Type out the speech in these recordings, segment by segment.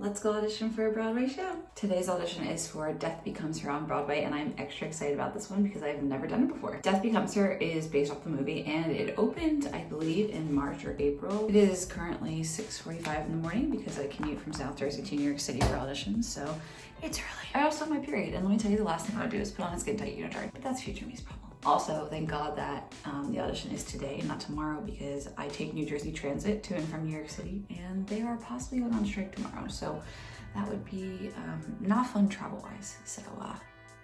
Let's go audition for a Broadway show. Today's audition is for Death Becomes Her on Broadway, and I'm extra excited about this one because I've never done it before. Death Becomes Her is based off the movie, and it opened, I believe, in March or April. It is currently 6:45 in the morning because I commute from South Jersey to New York City for auditions, so it's early. I also have my period, and let me tell you, the last thing I would do is put on a skin tight unitard, but that's future me's problem. Also, thank God that the audition is today, not tomorrow, because I take New Jersey Transit to and from New York City, and they are possibly going on strike tomorrow. So that would be not fun travel-wise. So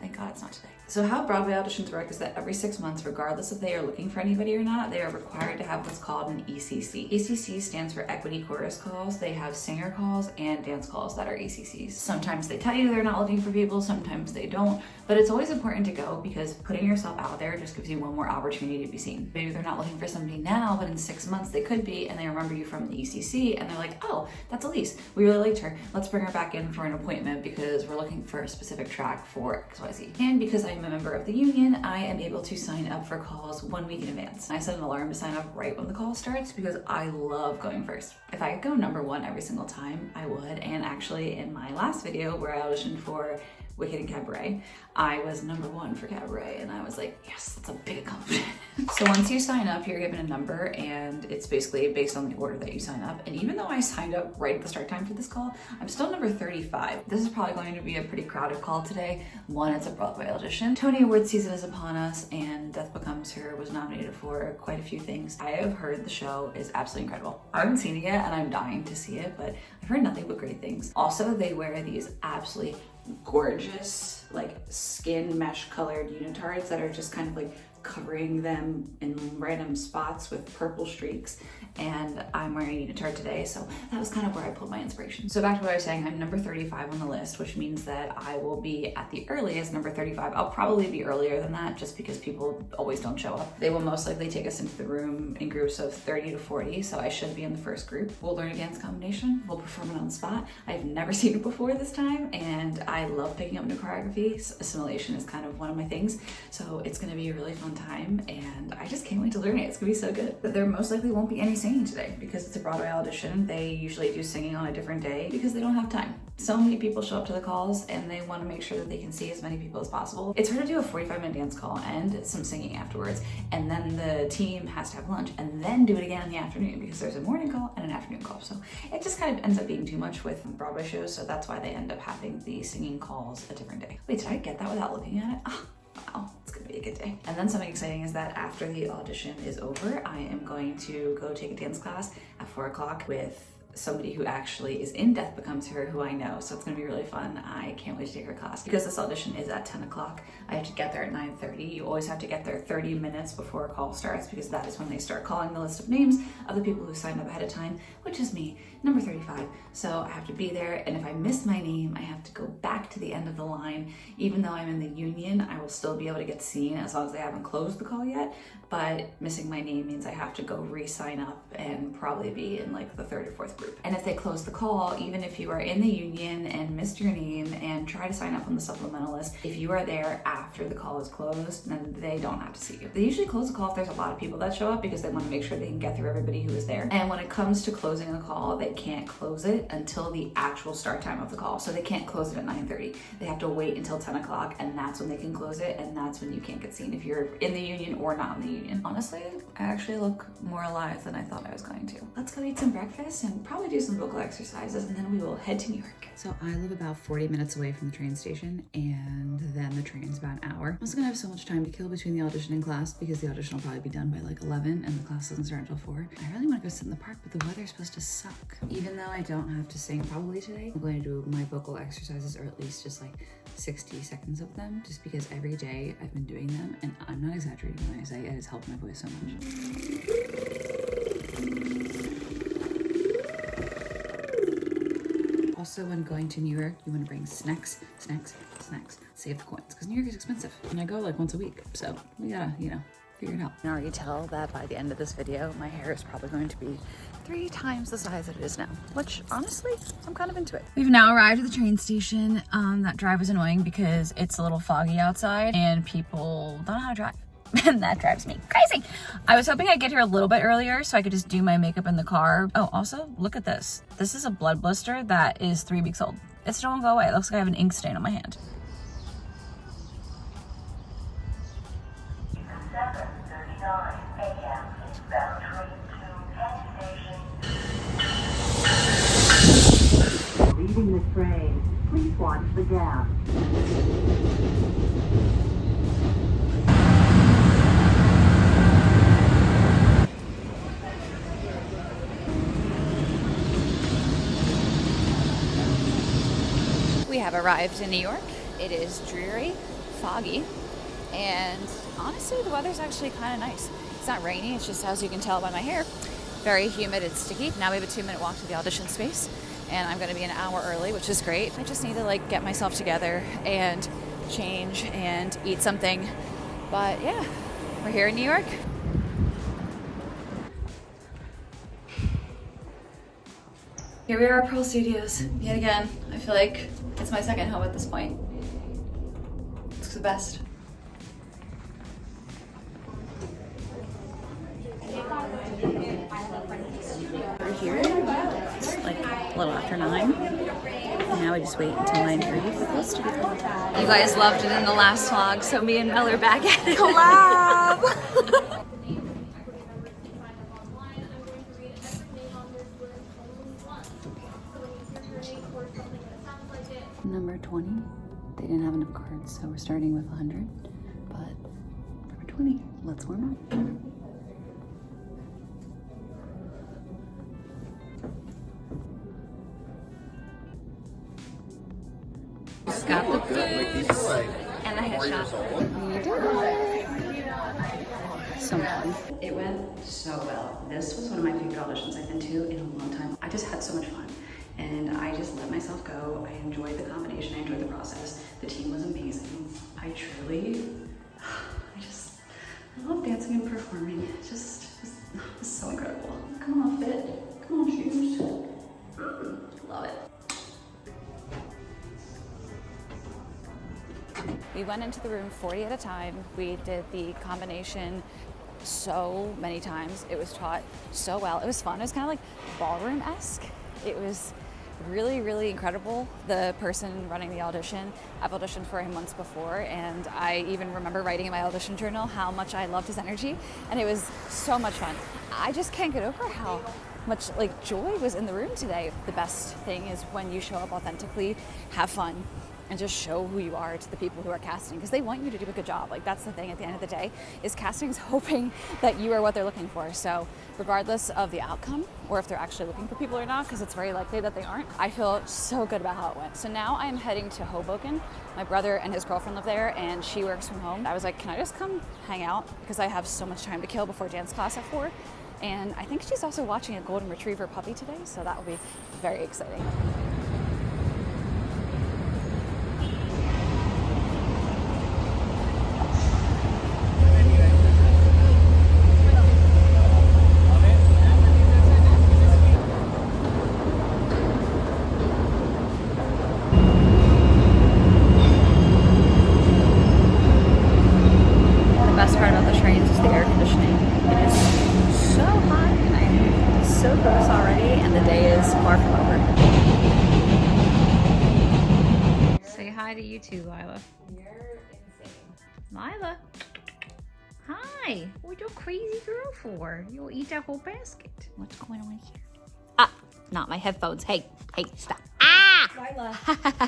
thank God it's not today. So how Broadway auditions work is that every 6 months, regardless if they are looking for anybody or not, they are required to have what's called an ECC. ECC stands for Equity Chorus Calls. They have singer calls and dance calls that are ECCs. Sometimes they tell you they're not looking for people, sometimes they don't, but it's always important to go because putting yourself out there just gives you one more opportunity to be seen. Maybe they're not looking for somebody now, but in 6 months they could be, and they remember you from the ECC, and they're like, oh, that's Elise. We really liked her. Let's bring her back in for an appointment because we're looking for a specific track for XYZ. And because I'm a member of the union, I am able to sign up for calls 1 week in advance. I set an alarm to sign up right when the call starts because I love going first. If I could go number one every single time, I would. And actually, in my last video where I auditioned for Wicked and Cabaret, I was number one for Cabaret, and I was like, yes, that's a big accomplishment. So once you sign up, you're given a number, and it's basically based on the order that you sign up. And even though I signed up right at the start time for this call, I'm still number 35. This is probably going to be a pretty crowded call today. One, it's a Broadway audition. Tony Awards season is upon us, and Death Becomes Her was nominated for quite a few things. I have heard the show is absolutely incredible. I haven't seen it yet, and I'm dying to see it, but I've heard nothing but great things. Also, they wear these absolutely gorgeous, like skin mesh colored unitards that are just kind of like covering them in random spots with purple streaks, and I'm wearing a unitard today, so that was kind of where I pulled my inspiration. So back to what I was saying, I'm number 35 on the list, which means that I will be at the earliest number 35. I'll probably be earlier than that just because people always don't show up. They will most likely take us into the room in groups of 30 to 40, so I should be in the first group. We'll learn a dance combination, we'll perform it on the spot. I've never seen it before this time, and I love picking up new choreography. Assimilation is kind of one of my things, so it's gonna be a really fun time, and I just can't wait to learn it. It's gonna be so good. But there most likely won't be any singing today because it's a Broadway audition. They usually do singing on a different day because they don't have time. So many people show up to the calls, and they want to make sure that they can see as many people as possible. It's hard to do a 45-minute dance call and some singing afterwards, and then the team has to have lunch and then do it again in the afternoon because there's a morning call and an afternoon call. So it just kind of ends up being too much with Broadway shows, so that's why they end up having the singing calls a different day. Wait, did I get that without looking at it? Oh, wow, it's gonna be a good day. And then something exciting is that after the audition is over, I am going to go take a dance class at 4 o'clock with somebody who actually is in Death Becomes Her, who I know, so it's gonna be really fun. I can't wait to take her class. Because this audition is at 10 o'clock, I have to get there at 9:30. You always have to get there 30 minutes before a call starts because that is when they start calling the list of names of the people who signed up ahead of time, which is me, number 35. So I have to be there, and if I miss my name, I have to go back to the end of the line. Even though I'm in the union, I will still be able to get seen as long as they haven't closed the call yet, but missing my name means I have to go re-sign up and probably be in like the 3rd or 4th group. And if they close the call, even if you are in the union and missed your name and try to sign up on the supplemental list, if you are there after the call is closed, then they don't have to see you. They usually close the call if there's a lot of people that show up because they want to make sure they can get through everybody who is there. And when it comes to closing a call, they can't close it until the actual start time of the call. So they can't close it at 9:30. They have to wait until 10 o'clock, and that's when they can close it, and that's when you can't get seen if you're in the union or not in the union. Honestly, I actually look more alive than I thought I was going to. Let's go eat some breakfast and probably do some vocal exercises, and then we will head to New York. So I live about 40 minutes away from the train station, and then the train's about an hour. I'm also gonna have so much time to kill between the audition and class because the audition will probably be done by like 11 and the class doesn't start until 4. I really want to go sit in the park, but the weather's supposed to suck. Even though I don't have to sing probably today, I'm going to do my vocal exercises, or at least just like 60 seconds of them, just because every day I've been doing them, and I'm not exaggerating when I say it has helped my voice so much. Also, when going to New York, you want to bring snacks. Save the coins, because New York is expensive. And I go like once a week, so we gotta, figure it out. I can already tell that by the end of this video, my hair is probably going to be 3 times the size that it is now, which honestly, I'm kind of into it. We've now arrived at the train station. That drive was annoying because it's a little foggy outside and people don't know how to drive. And that drives me crazy. I was hoping I'd get here a little bit earlier so I could just do my makeup in the car. Oh, also, look at this. This is a blood blister that is 3 weeks old. It still won't go away. It looks like I have an ink stain on my hand. 7:39 a.m. Bound train to Penn Station. Leaving the train, please watch the gap. We have arrived in New York. It is dreary, foggy, and honestly, the weather's actually kind of nice. It's not rainy, it's just, as you can tell by my hair, very humid and sticky. Now we have a 2-minute walk to the audition space, and I'm gonna be an hour early, which is great. I just need to like get myself together and change and eat something. But yeah, we're here in New York. Here we are at Pearl Studios, yet again. I feel like it's my second home at this point. It's the best. We're here, it's like a little after 9. And now we just wait until 9:30 for Post to be called. You guys loved it in the last vlog, so me and Mel are back at it. Collab! Number 20, they didn't have enough cards, so we're starting with 100, but number 20, let's warm up. Just got the food and the headshot. We did it. So fun. It went so well. This was one of my favorite auditions I've been to in a long time. I just had so much fun. And I just let myself go. I enjoyed the combination, I enjoyed the process. The team was amazing. I love dancing and performing. It was so incredible. Come on, fit. Come on, shoes. Love it. We went into the room 40 at a time. We did the combination so many times. It was taught so well. It was fun. It was kind of like ballroom-esque. It was really, really incredible. The person running the audition, I've auditioned for him once before, and I even remember writing in my audition journal how much I loved his energy, and it was so much fun. I just can't get over how much like joy was in the room today. The best thing is when you show up authentically, have fun, and just show who you are to the people who are casting, because they want you to do a good job. Like, that's the thing at the end of the day, is casting's hoping that you are what they're looking for. So regardless of the outcome, or if they're actually looking for people or not, because it's very likely that they aren't, I feel so good about how it went. So now I'm heading to Hoboken. My brother and his girlfriend live there, and she works from home. I was like, can I just come hang out? Because I have so much time to kill before dance class at 4. And I think she's also watching a golden retriever puppy today, so that will be very exciting. Too, Lila. You're insane. Lila. Hi. What you crazy girl for? You'll eat that whole basket. What's going on here? Ah, not my headphones. Hey, stop. Ah! Lila.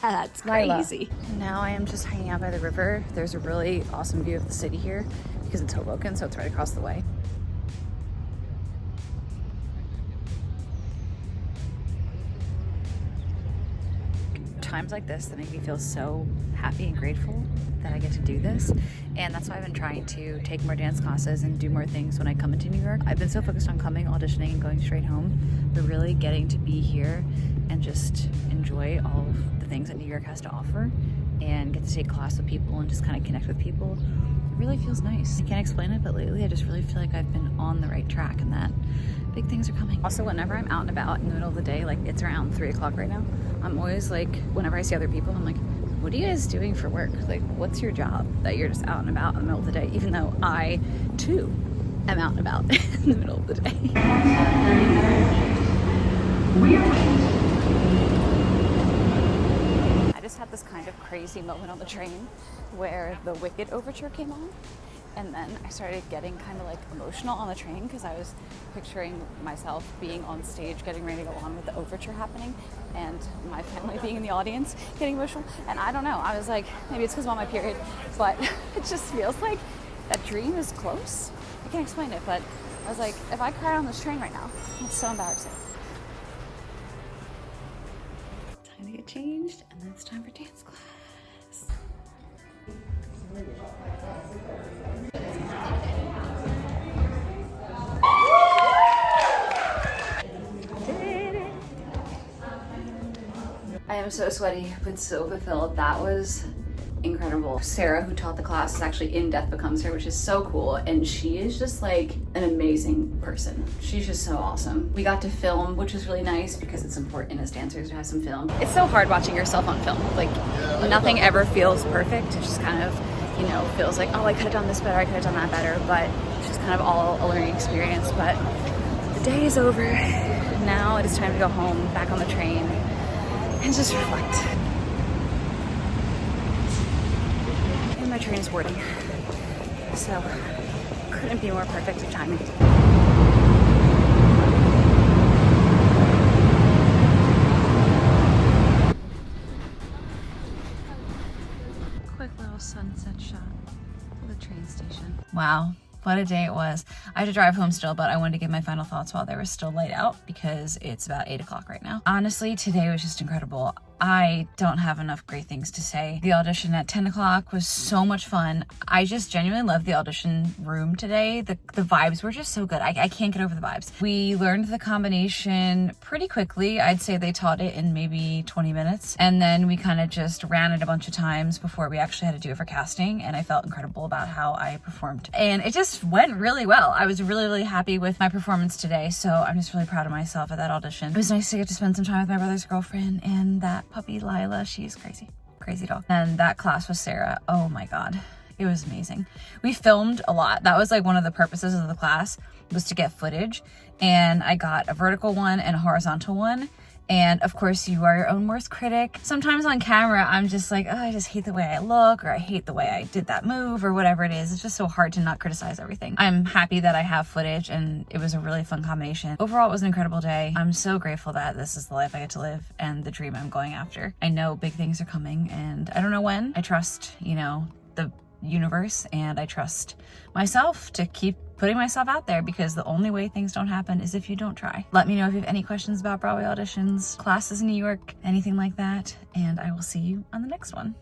That's crazy. Lila. Now I am just hanging out by the river. There's a really awesome view of the city here because it's Hoboken, so it's right across the way. Times like this that make me feel so happy and grateful that I get to do this, and that's why I've been trying to take more dance classes and do more things when I come into New York. I've been so focused on coming, auditioning, and going straight home, but really getting to be here and just enjoy all of the things that New York has to offer and get to take class with people and just kind of connect with people. It really feels nice. I can't explain it, but lately I just really feel like I've been on the right track and that big things are coming. Also, whenever I'm out and about in the middle of the day, like it's around 3 o'clock right now, I'm always like, whenever I see other people, I'm like, what are you guys doing for work? Like, what's your job that you're just out and about in the middle of the day? Even though I, too, am out and about in the middle of the day. I just had this kind of crazy moment on the train where the Wicked overture came on. And then I started getting kind of like emotional on the train because I was picturing myself being on stage getting ready to go on with the overture happening and my family being in the audience getting emotional. And I don't know, I was like, maybe it's because I'm on my period, but it just feels like that dream is close. I can't explain it, but I was like, if I cried on this train right now, it's so embarrassing. Time to get changed, and then it's time for dance class. I am so sweaty, but so fulfilled. That was incredible. Sarah, who taught the class, is actually in Death Becomes Her, which is so cool. And she is just like an amazing person. She's just so awesome. We got to film, which was really nice because it's important as dancers to have some film. It's so hard watching yourself on film. Like, nothing ever feels perfect. It just kind of, you know, feels like, oh, I could have done this better, I could have done that better. But it's just kind of all a learning experience. But the day is over. Now it is time to go home, back on the train, and just reflect. And my train is boarding, so couldn't be more perfect of timing. Quick little sunset shot of the train station. Wow. What a day it was. I had to drive home still, but I wanted to give my final thoughts while there was still light out because it's about 8 o'clock right now. Honestly, today was just incredible. I don't have enough great things to say. The audition at 10 o'clock was so much fun. I just genuinely loved the audition room today. The vibes were just so good. I can't get over the vibes. We learned the combination pretty quickly. I'd say they taught it in maybe 20 minutes. And then we kind of just ran it a bunch of times before we actually had to do it for casting. And I felt incredible about how I performed. And it just went really well. I was really, really happy with my performance today. So I'm just really proud of myself at that audition. It was nice to get to spend some time with my brother's girlfriend and that puppy Lila. She's crazy dog. And that class with Sarah, oh my god, it was amazing. We filmed a lot. That was like one of the purposes of the class, was to get footage, and I got a vertical one and a horizontal one. And of course, you are your own worst critic. Sometimes on camera, I'm just like, oh, I just hate the way I look, or I hate the way I did that move, or whatever it is. It's just so hard to not criticize everything. I'm happy that I have footage, and it was a really fun combination. Overall, it was an incredible day. I'm so grateful that this is the life I get to live and the dream I'm going after. I know big things are coming, and I don't know when. I trust, you know, the universe, and I trust myself to keep putting myself out there, because the only way things don't happen is if you don't try. Let me know if you have any questions about Broadway auditions, classes in New York, anything like that, and I will see you on the next one.